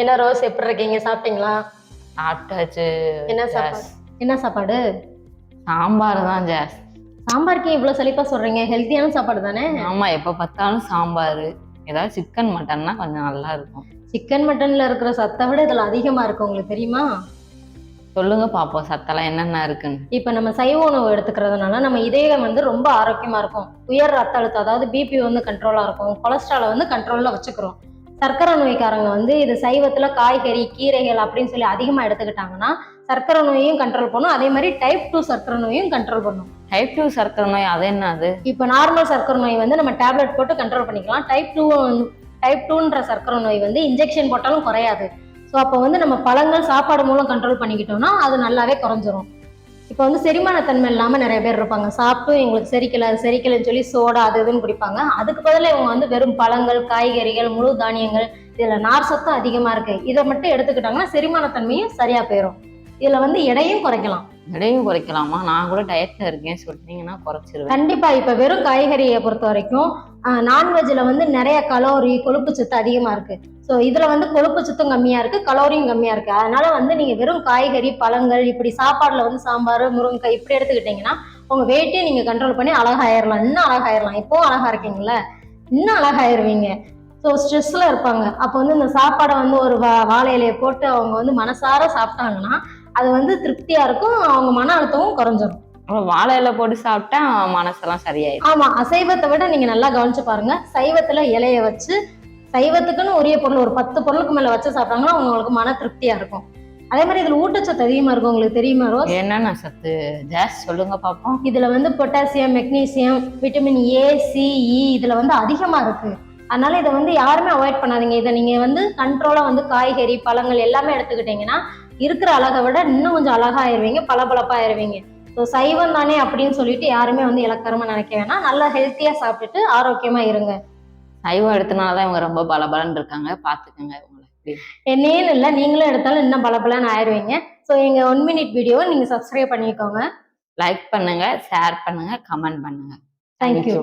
என்ன ரோஸ் எப்படி இருக்கீங்க? சாப்பிட்டீங்களா? சாப்பிட்டாச்சு. என்ன சாப்பாடு? என்ன சாப்பாடு? சாம்பார் தான் ஜாஸ். சாம்பாருக்கு இவ்வளவு செழிப்பா சொல்றீங்க? ஹெல்த்தியான சாப்பாடு தானே? ஆமா, எப்ப பார்த்தாலும் சாம்பார். ஏதாவது சிக்கன் மட்டன்னா கொஞ்சம் நல்லா இருக்கும். சிக்கன் மட்டன்ல இருக்கிற சத்தை விட இதுல அதிகமா இருக்கு, உங்களுக்கு தெரியுமா? சொல்லுங்க பாப்போம், சத்தெல்லாம் என்னென்ன இருக்குன்னு. இப்ப நம்ம சைவ உணவு எடுத்துக்கிறதுனால நம்ம இதயம் ரொம்ப ஆரோக்கியமா இருக்கும். உயர் ரத்த அழுத்தம், அதாவது பிபி கண்ட்ரோலா இருக்கும். கொலஸ்ட்ராலை கண்ட்ரோல்ல வச்சுக்கிறோம். சர்க்கரை நோய்க்காரங்க இது சைவத்துல காய்கறி கீரைகள் அப்படின்னு சொல்லி அதிகமா எடுத்துக்கிட்டாங்கன்னா சர்க்கரை நோயையும் கண்ட்ரோல் பண்ணும். அதே மாதிரி டைப் 2 சர்க்கரை நோயும் கண்ட்ரோல் பண்ணும். டைப் 2 சர்க்கரை நோய் அது என்ன? அது இப்ப நார்மல் சர்க்கரை நோய் நம்ம டேப்லெட் போட்டு கண்ட்ரோல் பண்ணிக்கலாம். டைப் 2ன்ற சர்க்கரை நோய் இன்ஜெக்ஷன் போட்டாலும் குறையாது. ஸோ அப்போ நம்ம பழங்கள் சாப்பாடு மூலம் கண்ட்ரோல் பண்ணிக்கிட்டோம்னா அது நல்லாவே குறைஞ்சிரும். இப்போ செரிமான தன்மை இல்லாமல் நிறைய பேர் இருப்பாங்க. சாப்பிட்டும் எங்களுக்கு செரிக்கலைன்னு சொல்லி சோடா அது இதுன்னு குடிப்பாங்க. அதுக்கு பதிலாக இவங்க வெறும் பழங்கள் காய்கறிகள் முழு தானியங்கள் இதில் நார் சத்தும் அதிகமாக இருக்கு, இதை மட்டும் எடுத்துக்கிட்டாங்கன்னா செரிமான தன்மையும் சரியா போயிடும். இதுல எடையும் குறைக்கலாம். எடையும் குறைக்கலாமா? நான் கூட டயட்ல இருக்கேன் சொல்றீங்கன்னா குறைச்சிருவேன். கண்டிப்பா. இப்ப வெறும் காய்கறியை பொறுத்த வரைக்கும் நான்வெஜ்ல நிறைய கலோரி கொழுப்பு சத்து அதிகமா இருக்கு. ஸோ இதுல கொழுப்பு சத்தும் கம்மியா இருக்கு, கலோரியும் கம்மியா இருக்கு. அதனால நீங்க வெறும் காய்கறி பழங்கள் இப்படி சாப்பாடுல சாம்பார் முருங்கைக்காய் இப்படி எடுத்துக்கிட்டீங்கன்னா உங்க வெயிட்டே நீங்க கண்ட்ரோல் பண்ணி அழகாயிரலாம். இன்னும் அழகாயிரலாம். இப்போ அழகா இருக்கீங்களா, இன்னும் அழகாயிருவீங்க. ஸோ ஸ்ட்ரெஸ்ல இருப்பாங்க. அப்போ இந்த சாப்பாடை ஒரு வாழை இலையை போட்டு அவங்க மனசார சாப்பிட்டாங்கன்னா அது திருப்தியா இருக்கும். அவங்க மன அழுத்தமும் குறைஞ்சிடும். வாழை இலை போட்டு சாப்பிட்டா மனசெல்லாம் சரியாயிடும். ஆமா, அசைவத்தை விட நீங்க நல்லா கவனிச்சு பாருங்க. சைவத்துல இலைய வச்சு சைவத்துக்குன்னு உரிய பொருள் ஒரு 10 பொருளுக்கு மேல வச்சு சாப்பிட்டாங்கன்னா உங்களுக்கு மன திருப்தியா இருக்கும். அதே மாதிரி இதுல ஊட்டச்சத்து அதிகமா இருக்கும். உங்களுக்கு தெரியுமா ரோஸ்? என்னென்ன சத்து ஜாஸ் சொல்லுங்க பாப்போம். இதுல potassium magnesium vitamin A C E இதுல அதிகமா இருக்கு. அதனால இதை யாருமே அவாய்ட் பண்ணாதீங்க. இதை நீங்க கண்ட்ரோலா காய்கறி பழங்கள் எல்லாமே எடுத்துக்கிட்டீங்கன்னா இருக்கிற அழகை விட இன்னும் கொஞ்சம் அழகாயிருவீங்க, பளபளப்பாயிருவீங்க. ஸோ சைவம் தானே அப்படின்னு சொல்லிட்டு யாருமே இலக்கரமா நினைக்க வேணாம். நல்லா ஹெல்த்தியா சாப்பிட்டுட்டு ஆரோக்கியமா இருங்க. சைவம் எடுத்தனாலதான் இவங்க ரொம்ப பலபலன்னு இருக்காங்க, பாத்துக்கோங்க. என்னேன்னு இல்லை, நீங்களும் எடுத்தாலும் இன்னும் பலபலன்னு ஆயிடுவீங்க. ஸோ எங்க 1 மினிட் வீடியோவை நீங்க சப்ஸ்கிரைப் பண்ணிக்கோங்க. லைக் பண்ணுங்க, ஷேர் பண்ணுங்க, கமெண்ட் பண்ணுங்க. தேங்க்யூ.